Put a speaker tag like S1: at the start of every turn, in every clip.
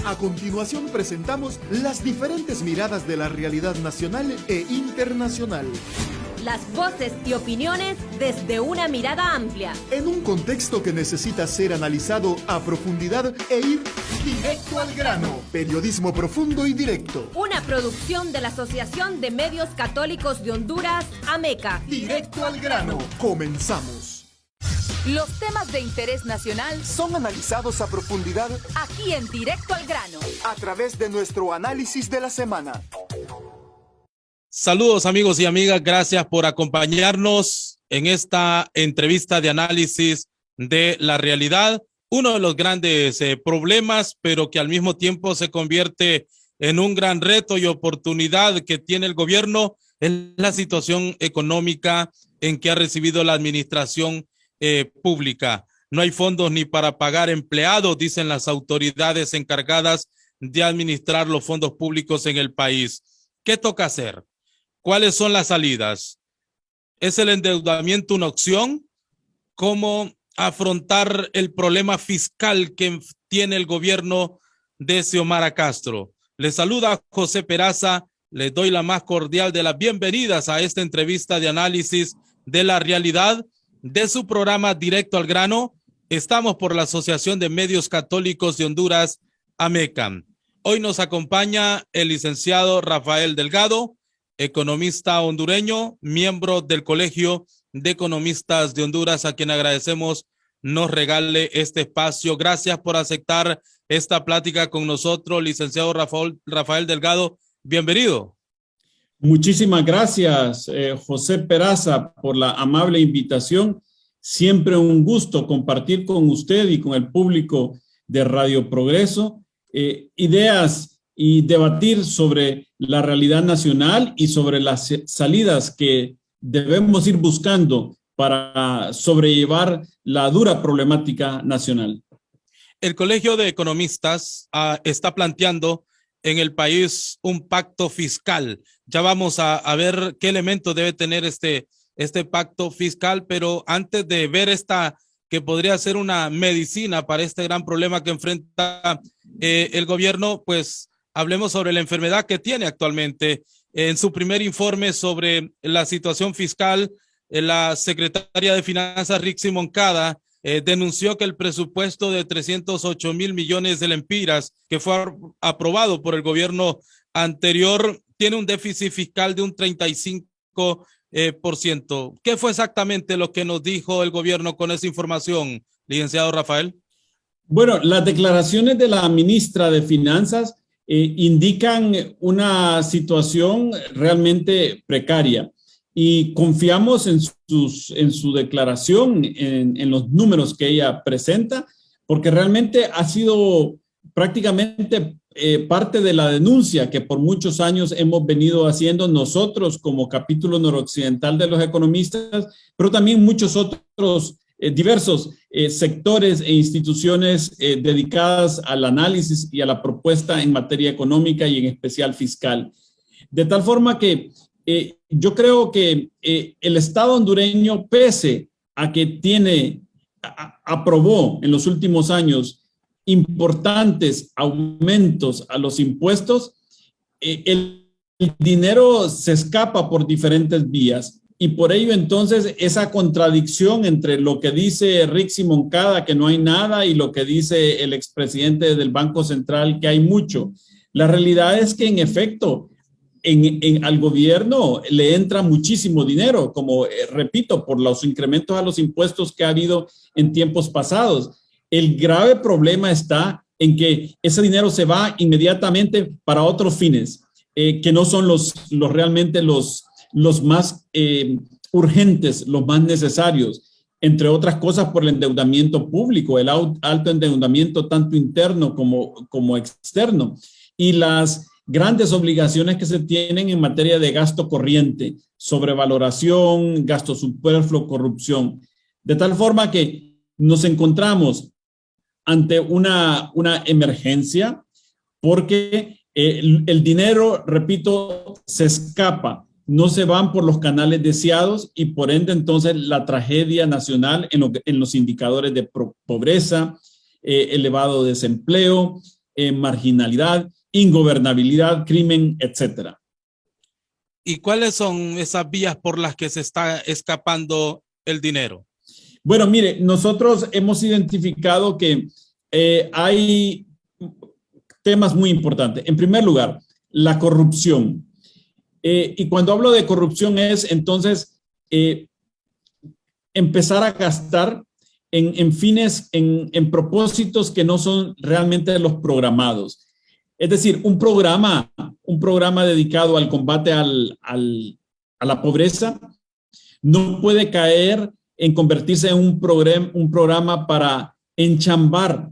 S1: A continuación presentamos las diferentes miradas de la realidad nacional e internacional.
S2: Las voces y opiniones desde una mirada amplia.
S1: En un contexto que necesita ser analizado a profundidad e ir directo al grano. Periodismo profundo y directo.
S2: Una producción de la Asociación de Medios Católicos de Honduras, AMECA.
S1: Directo al grano. Comenzamos.
S3: Los temas de interés nacional
S4: son analizados a profundidad
S3: aquí en Directo al Grano,
S4: a través de nuestro análisis de la semana.
S5: Saludos amigos y amigas, gracias por acompañarnos en esta entrevista de análisis de la realidad. Uno de los grandes problemas, pero que al mismo tiempo se convierte en un gran reto y oportunidad que tiene el gobierno, es la situación económica en que ha recibido la administración pública. No hay fondos ni para pagar empleados, dicen las autoridades encargadas de administrar los fondos públicos en el país. ¿Qué toca hacer? ¿Cuáles son las salidas? ¿Es el endeudamiento una opción? ¿Cómo afrontar el problema fiscal que tiene el gobierno de Xiomara Castro? Les saluda José Peraza. Les doy la más cordial de las bienvenidas a esta entrevista de análisis de la realidad de su programa Directo al Grano. Estamos por la Asociación de Medios Católicos de Honduras, AMECA. Hoy nos acompaña el licenciado Rafael Delgado, economista hondureño, miembro del Colegio de Economistas de Honduras, a quien agradecemos nos regale este espacio. Gracias por aceptar esta plática con nosotros, licenciado Rafael Delgado. Bienvenido.
S6: Muchísimas gracias, José Peraza, por la amable invitación. Siempre un gusto compartir con usted y con el público de Radio Progreso ideas y debatir sobre la realidad nacional y sobre las salidas que debemos ir buscando para sobrellevar la dura problemática nacional.
S5: El Colegio de Economistas está planteando en el país un pacto fiscal. Ya vamos a ver qué elementos debe tener este pacto fiscal, pero antes de ver esta que podría ser una medicina para este gran problema que enfrenta el gobierno, pues hablemos sobre la enfermedad que tiene actualmente. En su primer informe sobre la situación fiscal, la secretaria de Finanzas, Rixi Moncada, denunció que el presupuesto de 308 mil millones de lempiras que fue aprobado por el gobierno anterior tiene un déficit fiscal de un 35%. ¿Qué fue exactamente lo que nos dijo el gobierno con esa información, licenciado Rafael?
S6: Bueno, las declaraciones de la ministra de Finanzas indican una situación realmente precaria. Y confiamos en su declaración, en los números que ella presenta, porque realmente ha sido prácticamente parte de la denuncia que por muchos años hemos venido haciendo nosotros como capítulo noroccidental de los economistas, pero también muchos otros diversos sectores e instituciones dedicadas al análisis y a la propuesta en materia económica y en especial fiscal. De tal forma que yo creo que el Estado hondureño, pese a que aprobó en los últimos años importantes aumentos a los impuestos, el dinero se escapa por diferentes vías. Y por ello, entonces, esa contradicción entre lo que dice Rixi Moncada, que no hay nada, y lo que dice el expresidente del Banco Central, que hay mucho. La realidad es que, en efecto, al gobierno le entra muchísimo dinero, como repito, por los incrementos a los impuestos que ha habido en tiempos pasados. El grave problema está en que ese dinero se va inmediatamente para otros fines, que no son realmente los más urgentes, los más necesarios, entre otras cosas por el endeudamiento público, el alto endeudamiento tanto interno como externo, y las grandes obligaciones que se tienen en materia de gasto corriente, sobrevaloración, gasto superfluo, corrupción. De tal forma que nos encontramos ante una emergencia porque el dinero, repito, se escapa, no se van por los canales deseados y por ende entonces la tragedia nacional en los indicadores de pobreza, elevado desempleo, marginalidad, ingobernabilidad, crimen, etcétera.
S5: ¿Y cuáles son esas vías por las que se está escapando el dinero?
S6: Bueno, mire, nosotros hemos identificado que hay temas muy importantes. En primer lugar, la corrupción. Y cuando hablo de corrupción es entonces empezar a gastar en fines, en propósitos que no son realmente los programados. Es decir, un programa dedicado al combate a la pobreza no puede caer en convertirse en un programa para enchambar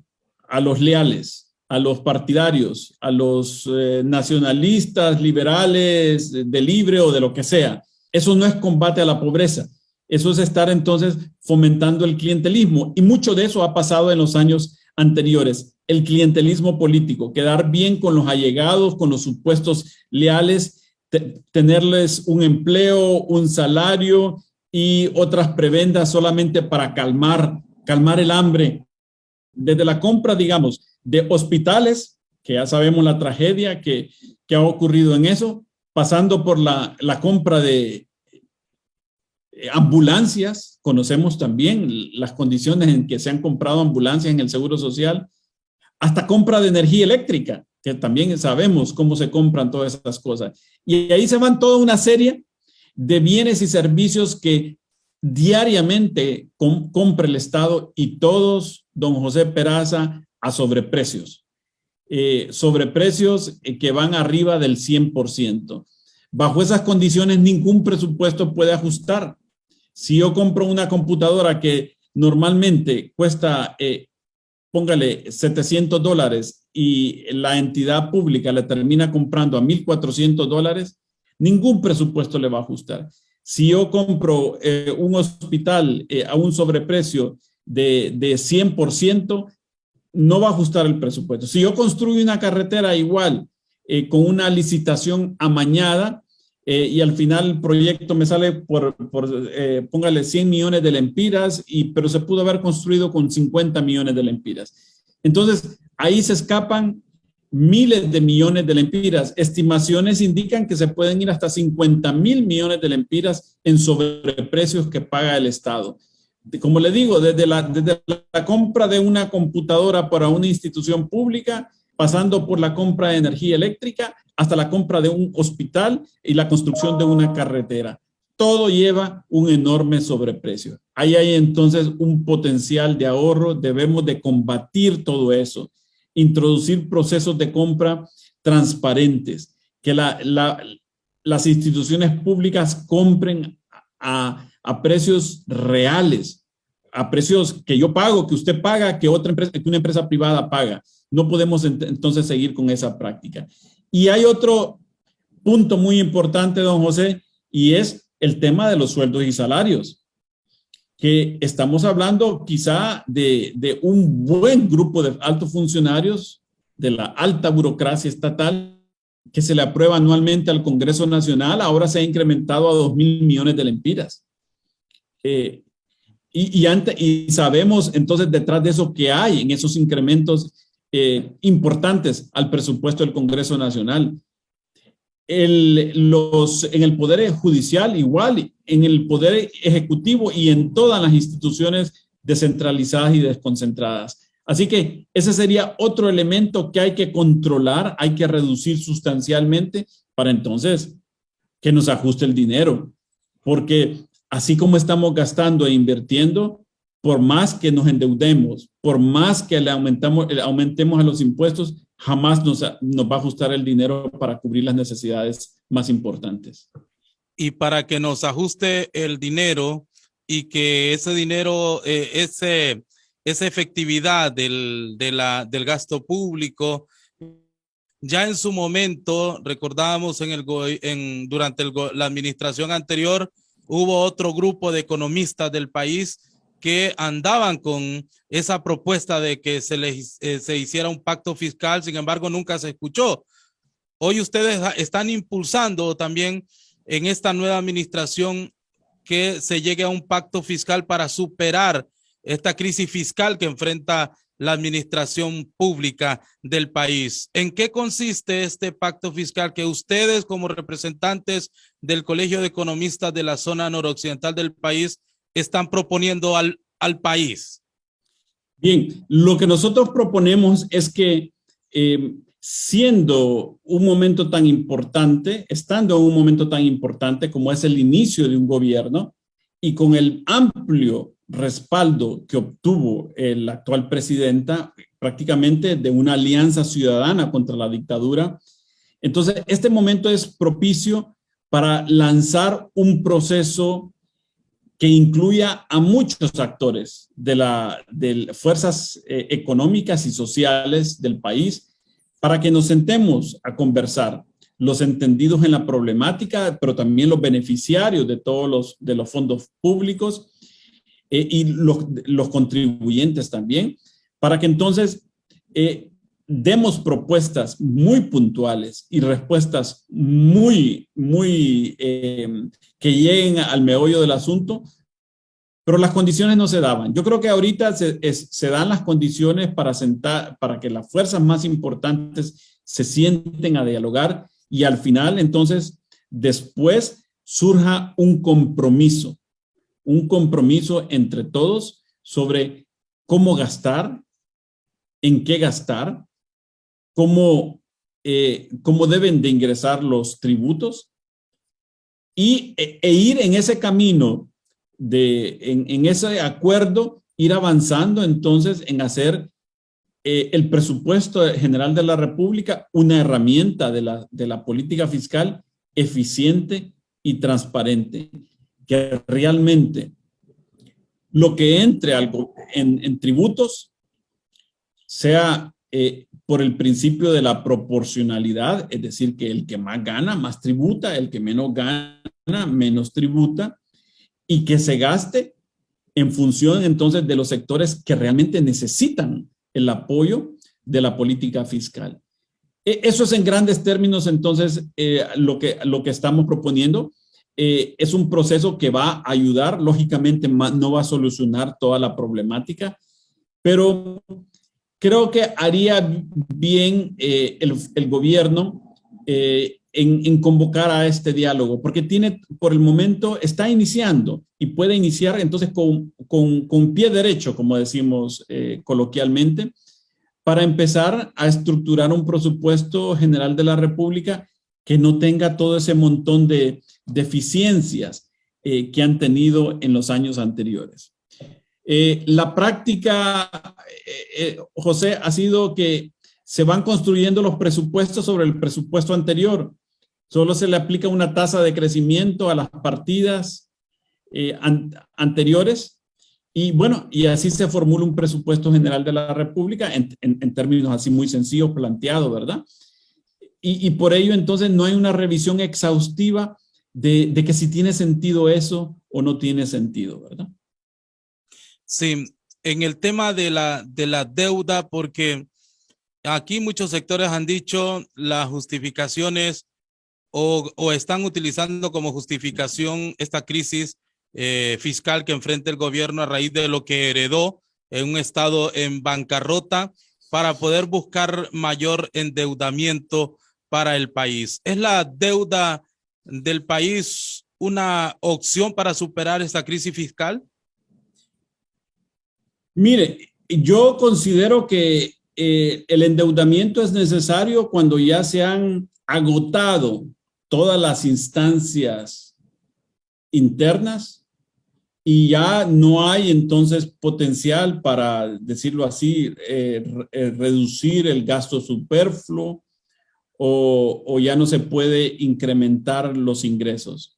S6: a los leales, a los partidarios, a los nacionalistas, liberales, de libre o de lo que sea. Eso no es combate a la pobreza. Eso es estar entonces fomentando el clientelismo. Y mucho de eso ha pasado en los años anteriores. El clientelismo político, quedar bien con los allegados, con los supuestos leales, tenerles un empleo, un salario y otras prebendas solamente para calmar el hambre. Desde la compra, digamos, de hospitales, que ya sabemos la tragedia que ha ocurrido en eso, pasando por la compra de ambulancias. Conocemos también las condiciones en que se han comprado ambulancias en el Seguro Social, hasta compra de energía eléctrica, que también sabemos cómo se compran todas esas cosas. Y ahí se van toda una serie de bienes y servicios que diariamente compra el Estado, y todos, don José Peraza, a sobreprecios. Sobreprecios que van arriba del 100%. Bajo esas condiciones, ningún presupuesto puede ajustar. Si yo compro una computadora que normalmente cuesta, póngale $700, y la entidad pública le termina comprando a $1,400, ningún presupuesto le va a ajustar. Si yo compro un hospital a un sobreprecio de 100%, no va a ajustar el presupuesto. Si yo construyo una carretera igual, con una licitación amañada, y al final el proyecto me sale por póngale 100 millones de lempiras, pero se pudo haber construido con 50 millones de lempiras. Entonces, ahí se escapan miles de millones de lempiras. Estimaciones indican que se pueden ir hasta 50,000 millones de lempiras en sobreprecios que paga el Estado. Como le digo, desde la compra de una computadora para una institución pública, pasando por la compra de energía eléctrica, hasta la compra de un hospital y la construcción de una carretera. Todo lleva un enorme sobreprecio. Ahí hay entonces un potencial de ahorro. Debemos de combatir todo eso, introducir procesos de compra transparentes, que las instituciones públicas compren a precios reales, a precios que yo pago, que usted paga, que una empresa privada paga. No podemos entonces seguir con esa práctica. Y hay otro punto muy importante, don José, y es el tema de los sueldos y salarios, que estamos hablando quizá de un buen grupo de altos funcionarios de la alta burocracia estatal que se le aprueba anualmente al Congreso Nacional. Ahora se ha incrementado a 2,000 millones de lempiras. Y sabemos entonces detrás de eso que hay en esos incrementos importantes al presupuesto del Congreso Nacional. En el Poder Judicial igual, en el Poder Ejecutivo y en todas las instituciones descentralizadas y desconcentradas. Así que ese sería otro elemento que hay que controlar, hay que reducir sustancialmente para entonces que nos ajuste el dinero. Porque así como estamos gastando e invirtiendo, por más que nos endeudemos, por más que le aumentemos a los impuestos, jamás nos va a ajustar el dinero para cubrir las necesidades más importantes.
S5: Y para que nos ajuste el dinero y que ese dinero, esa efectividad del gasto público, ya en su momento, recordábamos durante la administración anterior, hubo otro grupo de economistas del país que andaban con esa propuesta de que se hiciera un pacto fiscal. Sin embargo, nunca se escuchó. Hoy ustedes están impulsando también en esta nueva administración que se llegue a un pacto fiscal para superar esta crisis fiscal que enfrenta la administración pública del país. ¿En qué consiste este pacto fiscal que ustedes, como representantes del Colegio de Economistas de la zona noroccidental del país, están proponiendo al país?
S6: Bien, lo que nosotros proponemos es que siendo un momento tan importante, estando en un momento tan importante como es el inicio de un gobierno y con el amplio respaldo que obtuvo la actual presidenta, prácticamente de una alianza ciudadana contra la dictadura, entonces este momento es propicio para lanzar un proceso que incluya a muchos actores de fuerzas económicas y sociales del país, para que nos sentemos a conversar, los entendidos en la problemática, pero también los beneficiarios de todos los fondos públicos y los contribuyentes también, para que entonces demos propuestas muy puntuales y respuestas muy que lleguen al meollo del asunto, pero las condiciones no se daban. Yo creo que ahorita se dan las condiciones para que las fuerzas más importantes se sienten a dialogar y al final, entonces, después surja un compromiso entre todos sobre cómo gastar, en qué gastar, cómo deben de ingresar los tributos e ir en ese camino, en ese acuerdo, ir avanzando entonces en hacer el presupuesto general de la República una herramienta de la política fiscal eficiente y transparente, que realmente lo que entre en tributos sea por el principio de la proporcionalidad, es decir, que el que más gana, más tributa, el que menos gana, menos tributa, y que se gaste en función entonces de los sectores que realmente necesitan el apoyo de la política fiscal. Eso es en grandes términos entonces lo que estamos proponiendo. Es un proceso que va a ayudar, lógicamente no va a solucionar toda la problemática, pero creo que haría bien el gobierno en convocar a este diálogo, porque por el momento está iniciando y puede iniciar entonces con pie derecho, como decimos coloquialmente, para empezar a estructurar un presupuesto general de la República que no tenga todo ese montón de deficiencias que han tenido en los años anteriores. La práctica, José, ha sido que se van construyendo los presupuestos sobre el presupuesto anterior. Solo se le aplica una tasa de crecimiento a las partidas anteriores y bueno, y así se formula un presupuesto general de la República en términos así muy sencillos planteados, ¿verdad? Y por ello entonces no hay una revisión exhaustiva de que si tiene sentido eso o no tiene sentido, ¿verdad?
S5: Sí, en el tema de la deuda, porque aquí muchos sectores han dicho las justificaciones o están utilizando como justificación esta crisis fiscal que enfrenta el gobierno a raíz de lo que heredó en un estado en bancarrota para poder buscar mayor endeudamiento para el país. ¿Es la deuda del país una opción para superar esta crisis fiscal?
S6: Mire, yo considero que el endeudamiento es necesario cuando ya se han agotado todas las instancias internas y ya no hay entonces potencial para, decirlo así, reducir el gasto superfluo o ya no se puede incrementar los ingresos.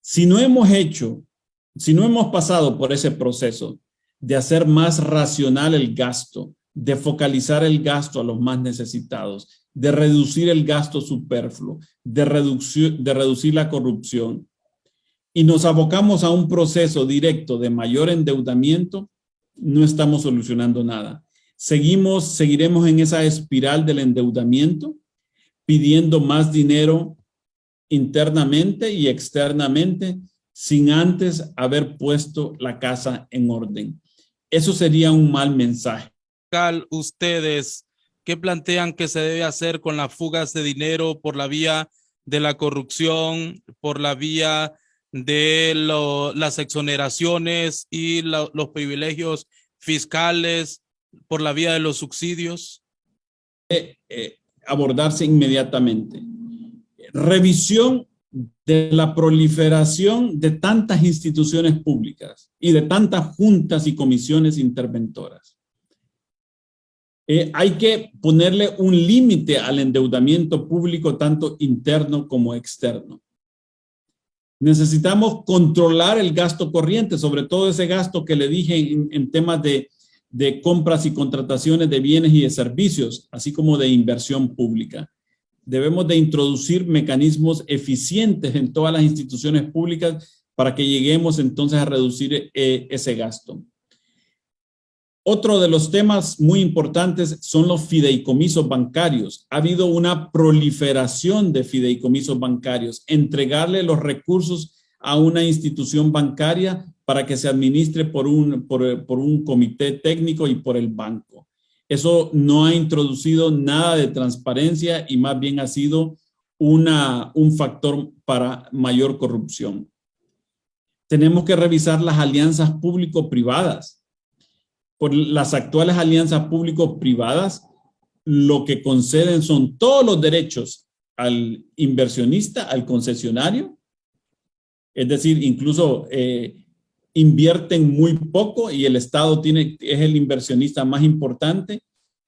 S6: Si no hemos pasado por ese proceso de hacer más racional el gasto, de focalizar el gasto a los más necesitados, de reducir el gasto superfluo, de reducir la corrupción, y nos abocamos a un proceso directo de mayor endeudamiento, no estamos solucionando nada. Seguiremos en esa espiral del endeudamiento, pidiendo más dinero internamente y externamente, sin antes haber puesto la casa en orden. Eso sería un mal mensaje.
S5: fiscal, ustedes, ¿qué plantean que se debe hacer con las fugas de dinero por la vía de la corrupción, por la vía de las exoneraciones y los privilegios fiscales, por la vía de los subsidios?
S6: Abordarse inmediatamente. Revisión de la proliferación de tantas instituciones públicas y de tantas juntas y comisiones interventoras. Hay que ponerle un límite al endeudamiento público, tanto interno como externo. Necesitamos controlar el gasto corriente, sobre todo ese gasto que le dije en temas de compras y contrataciones de bienes y de servicios, así como de inversión pública. Debemos de introducir mecanismos eficientes en todas las instituciones públicas para que lleguemos entonces a reducir ese gasto. Otro de los temas muy importantes son los fideicomisos bancarios. Ha habido una proliferación de fideicomisos bancarios. Entregarle los recursos a una institución bancaria para que se administre por un comité técnico y por el banco. Eso no ha introducido nada de transparencia y más bien ha sido un factor para mayor corrupción. Tenemos que revisar las alianzas público-privadas. Por las actuales alianzas público-privadas, lo que conceden son todos los derechos al inversionista, al concesionario. Es decir, incluso invierten muy poco y el Estado es el inversionista más importante.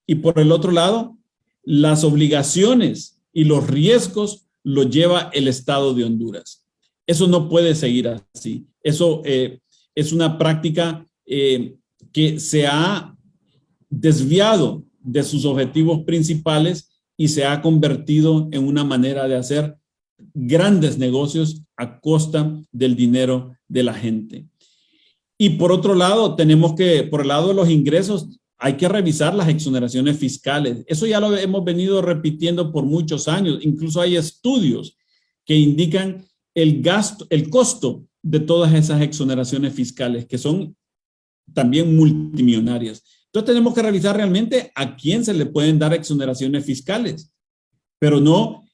S6: Y por el otro lado, las obligaciones y los riesgos los lleva el Estado de Honduras. Eso no puede seguir así. Eso es una práctica que se ha desviado de sus objetivos principales y se ha convertido en una manera de hacer grandes negocios a costa del dinero de la gente. Y por otro lado, por el lado de los ingresos, hay que revisar las exoneraciones fiscales. Eso ya lo hemos venido repitiendo por muchos años. Incluso hay estudios que indican el costo de todas esas exoneraciones fiscales, que son también multimillonarias. Entonces tenemos que revisar realmente a quién se le pueden dar exoneraciones fiscales, pero no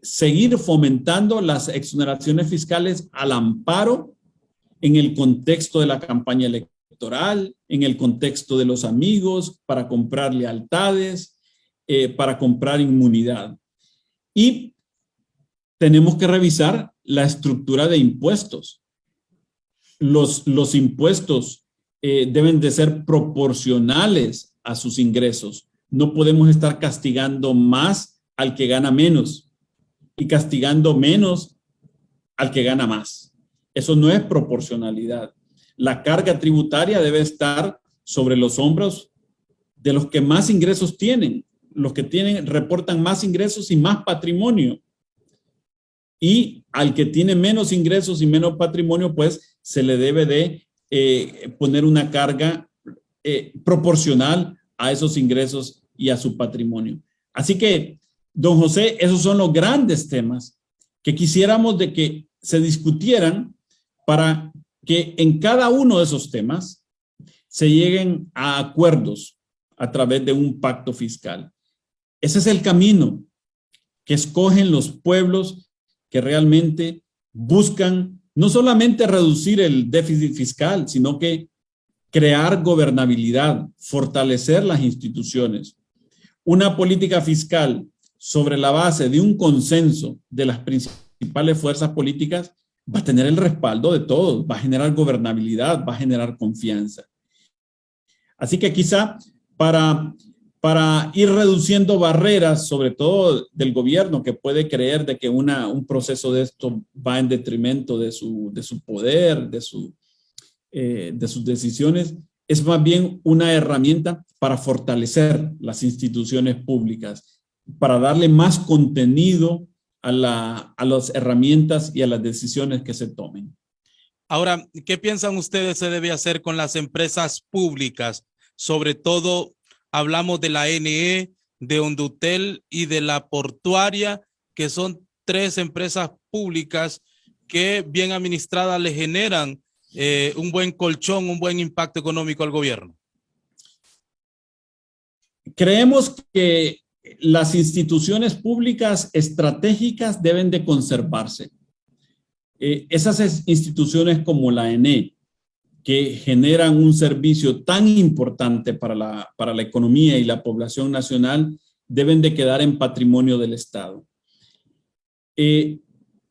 S6: seguir fomentando las exoneraciones fiscales al amparo en el contexto de la campaña electoral, en el contexto de los amigos, para comprar lealtades, para comprar inmunidad. Y tenemos que revisar la estructura de impuestos. Los impuestos deben de ser proporcionales a sus ingresos. No podemos estar castigando más al que gana menos y castigando menos al que gana más. Eso no es proporcionalidad. La carga tributaria debe estar sobre los hombros de los que más ingresos tienen. Los que reportan más ingresos y más patrimonio. Y al que tiene menos ingresos y menos patrimonio, pues se le debe de poner una carga proporcional a esos ingresos y a su patrimonio. Así que, don José, esos son los grandes temas que quisiéramos de que se discutieran para que en cada uno de esos temas se lleguen a acuerdos a través de un pacto fiscal. Ese es el camino que escogen los pueblos que realmente buscan no solamente reducir el déficit fiscal, sino que crear gobernabilidad, fortalecer las instituciones. Una política fiscal sobre la base de un consenso de las principales fuerzas políticas va a tener el respaldo de todos, va a generar gobernabilidad, va a generar confianza. Así que quizá para ir reduciendo barreras, sobre todo del gobierno, que puede creer de que un proceso de esto va en detrimento de su poder, de sus decisiones, es más bien una herramienta para fortalecer las instituciones públicas, para darle más contenido a las herramientas y a las decisiones que se tomen.
S5: Ahora, ¿qué piensan ustedes se debe hacer con las empresas públicas? Sobre todo, hablamos de la NE, de Hondutel y de la Portuaria, que son 3 empresas públicas que bien administradas le generan un buen colchón, un buen impacto económico al gobierno.
S6: Creemos que las instituciones públicas estratégicas deben de conservarse. Esas instituciones como la ENE, que generan un servicio tan importante para la economía y la población nacional, deben de quedar en patrimonio del Estado.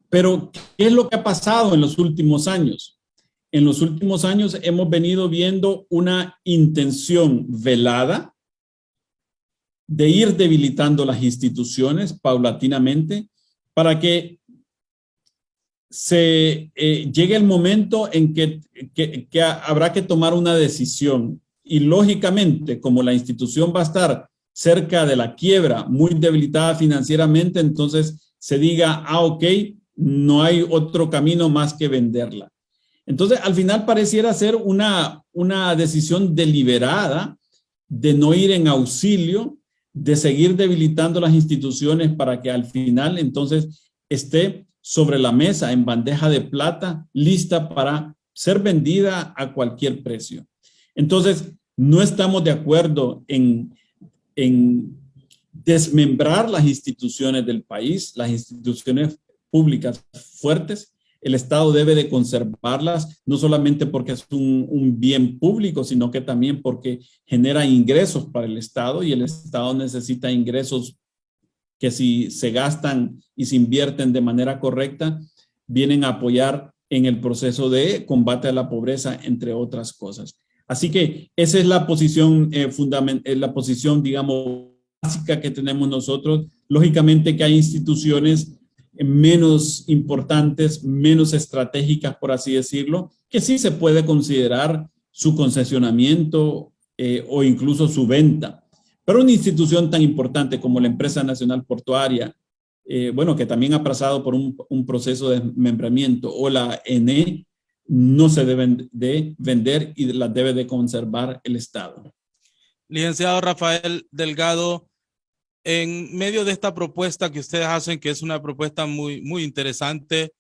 S6: Pero, ¿qué es lo que ha pasado en los últimos años? En los últimos años hemos venido viendo una intención velada de ir debilitando las instituciones paulatinamente para que llegue el momento en que habrá que tomar una decisión. Y lógicamente, como la institución va a estar cerca de la quiebra, muy debilitada financieramente, entonces se diga, ok, no hay otro camino más que venderla. Entonces, al final pareciera ser una decisión deliberada de no ir en auxilio, de seguir debilitando las instituciones para que al final entonces esté sobre la mesa en bandeja de plata, lista para ser vendida a cualquier precio. Entonces, no estamos de acuerdo en desmembrar las instituciones del país, las instituciones públicas fuertes. El Estado debe de conservarlas, no solamente porque es un bien público, sino que también porque genera ingresos para el Estado, y el Estado necesita ingresos que, si se gastan y se invierten de manera correcta, vienen a apoyar en el proceso de combate a la pobreza, entre otras cosas. Así que esa es la posición digamos, básica que tenemos nosotros. Lógicamente que hay instituciones menos importantes, menos estratégicas, por así decirlo, que sí se puede considerar su concesionamiento o incluso su venta. Pero una institución tan importante como la Empresa Nacional Portuaria, que también ha pasado por un proceso de desmembramiento, o la ENE, no se deben de vender y las debe de conservar el Estado.
S5: Licenciado Rafael Delgado, en medio de esta propuesta que ustedes hacen, que es una propuesta muy, muy interesante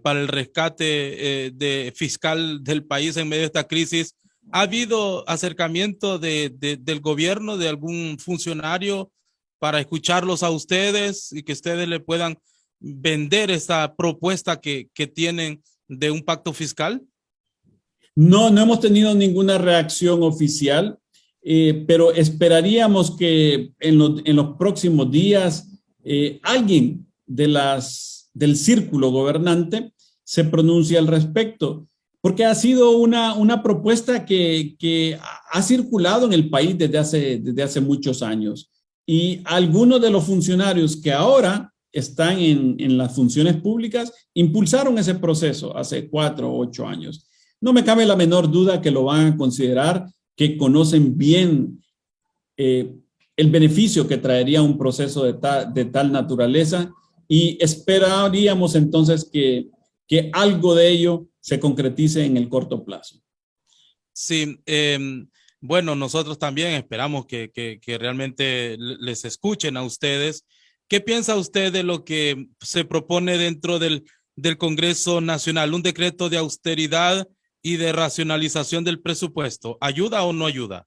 S5: para el rescate fiscal del país en medio de esta crisis, ¿ha habido acercamiento del gobierno, de algún funcionario, para escucharlos a ustedes y que ustedes le puedan vender esta propuesta que tienen de un pacto fiscal?
S6: No hemos tenido ninguna reacción oficial. Pero esperaríamos que en los próximos días alguien del círculo gobernante se pronuncie al respecto, porque ha sido una propuesta que ha circulado en el país desde hace muchos años, y algunos de los funcionarios que ahora están en las funciones públicas impulsaron ese proceso hace 4 o 8 años. No me cabe la menor duda que lo van a considerar, que conocen bien el beneficio que traería un proceso de tal naturaleza, y esperaríamos entonces que algo de ello se concretice en el corto plazo.
S5: Sí, bueno, nosotros también esperamos que realmente les escuchen a ustedes. ¿Qué piensa usted de lo que se propone dentro del Congreso Nacional? Un decreto de austeridad y de racionalización del presupuesto. ¿Ayuda o no ayuda?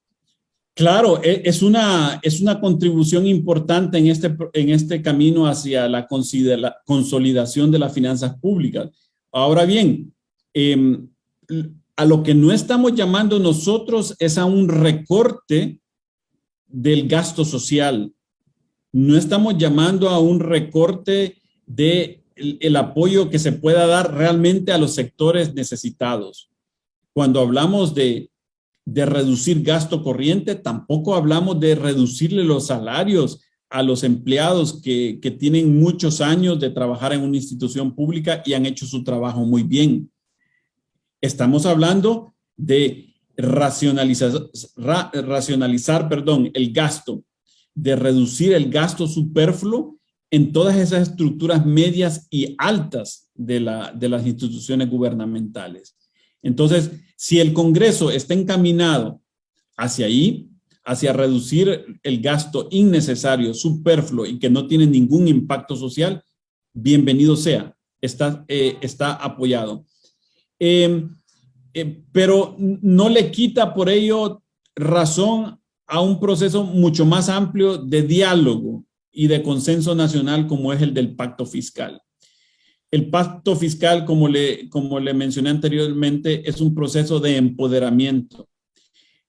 S6: Claro, es una contribución importante en este camino hacia la consolidación de las finanzas públicas. Ahora bien, a lo que no estamos llamando nosotros es a un recorte del gasto social. No estamos llamando a un recorte del apoyo que se pueda dar realmente a los sectores necesitados. Cuando hablamos de reducir gasto corriente, tampoco hablamos de reducirle los salarios a los empleados que tienen muchos años de trabajar en una institución pública y han hecho su trabajo muy bien. Estamos hablando de racionalizar el gasto, de reducir el gasto superfluo en todas esas estructuras medias y altas de las instituciones gubernamentales. Entonces, si el Congreso está encaminado hacia ahí, hacia reducir el gasto innecesario, superfluo y que no tiene ningún impacto social, bienvenido sea, está apoyado. Pero no le quita por ello razón a un proceso mucho más amplio de diálogo y de consenso nacional como es el del pacto fiscal. El pacto fiscal, como le mencioné anteriormente, es un proceso de empoderamiento.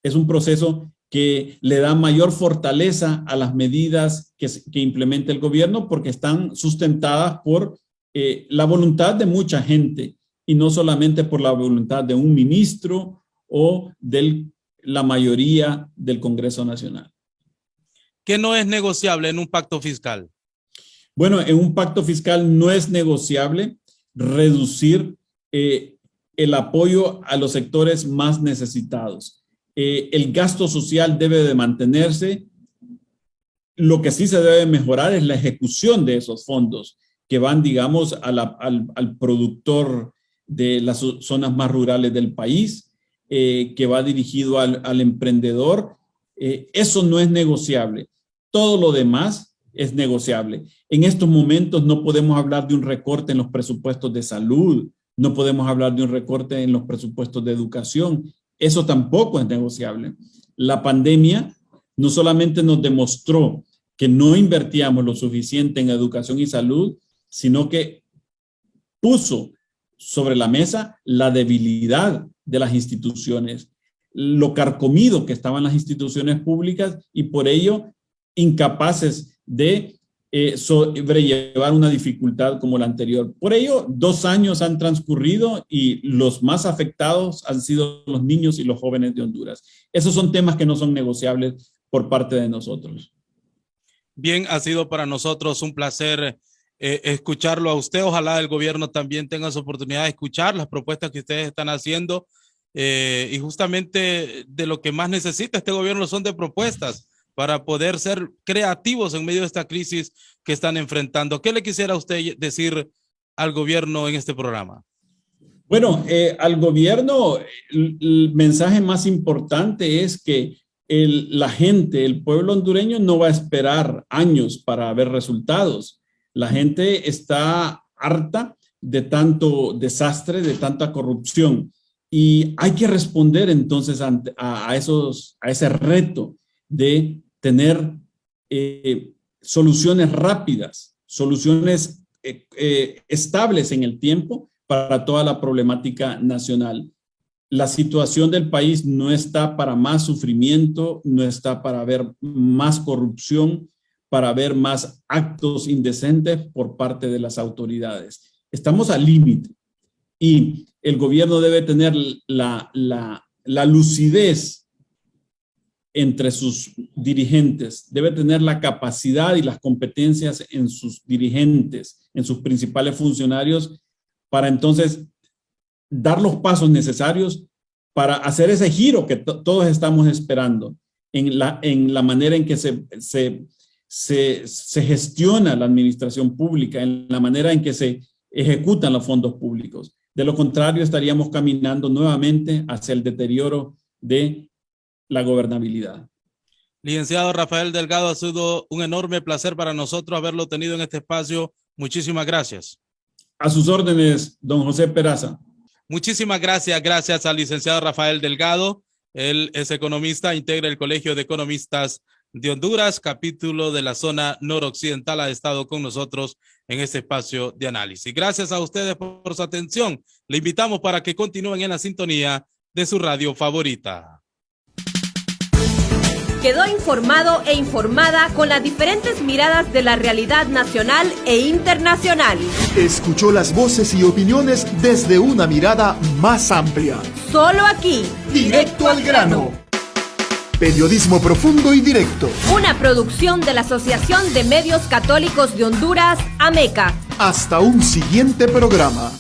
S6: Es un proceso que le da mayor fortaleza a las medidas que implementa el gobierno porque están sustentadas por la voluntad de mucha gente y no solamente por la voluntad de un ministro o de la mayoría del Congreso Nacional.
S5: ¿Qué no es negociable en un pacto fiscal?
S6: Bueno, en un pacto fiscal no es negociable reducir el apoyo a los sectores más necesitados. El gasto social debe de mantenerse. Lo que sí se debe mejorar es la ejecución de esos fondos que van, digamos, al productor de las zonas más rurales del país, que va dirigido al emprendedor. Eso no es negociable. Todo lo demás es negociable. En estos momentos no podemos hablar de un recorte en los presupuestos de salud, no podemos hablar de un recorte en los presupuestos de educación. Eso tampoco es negociable. La pandemia no solamente nos demostró que no invertíamos lo suficiente en educación y salud, sino que puso sobre la mesa la debilidad de las instituciones, lo carcomido que estaban las instituciones públicas y por ello incapaces de sobrellevar una dificultad como la anterior. Por ello, 2 años han transcurrido y los más afectados han sido los niños y los jóvenes de Honduras. Esos son temas que no son negociables por parte de nosotros.
S5: Bien, ha sido para nosotros un placer escucharlo a usted. Ojalá el gobierno también tenga su oportunidad de escuchar las propuestas que ustedes están haciendo y justamente de lo que más necesita este gobierno son de propuestas para poder ser creativos en medio de esta crisis que están enfrentando. ¿Qué le quisiera usted decir al gobierno en este programa?
S6: Bueno, al gobierno el mensaje más importante es que la gente, el pueblo hondureño no va a esperar años para ver resultados. La gente está harta de tanto desastre, de tanta corrupción y hay que responder entonces a ese reto de tener soluciones rápidas, soluciones estables en el tiempo para toda la problemática nacional. La situación del país no está para más sufrimiento, no está para ver más corrupción, para ver más actos indecentes por parte de las autoridades. Estamos al límite y el gobierno debe tener la lucidez entre sus dirigentes, debe tener la capacidad y las competencias en sus dirigentes, en sus principales funcionarios, para entonces dar los pasos necesarios para hacer ese giro que todos estamos esperando en la manera en que se gestiona la administración pública, en la manera en que se ejecutan los fondos públicos. De lo contrario, estaríamos caminando nuevamente hacia el deterioro de la gobernabilidad.
S5: Licenciado Rafael Delgado, ha sido un enorme placer para nosotros haberlo tenido en este espacio. Muchísimas gracias.
S6: A sus órdenes, don José Peraza.
S5: Muchísimas gracias. Gracias al licenciado Rafael Delgado. Él es economista, integra el Colegio de Economistas de Honduras, capítulo de la zona noroccidental. Ha estado con nosotros en este espacio de análisis. Gracias a ustedes por su atención. Le invitamos para que continúen en la sintonía de su radio favorita.
S2: Quedó informado e informada con las diferentes miradas de la realidad nacional e internacional.
S1: Escuchó las voces y opiniones desde una mirada más amplia.
S2: Solo aquí.
S1: Directo al grano. Periodismo profundo y directo.
S2: Una producción de la Asociación de Medios Católicos de Honduras, AMECA.
S1: Hasta un siguiente programa.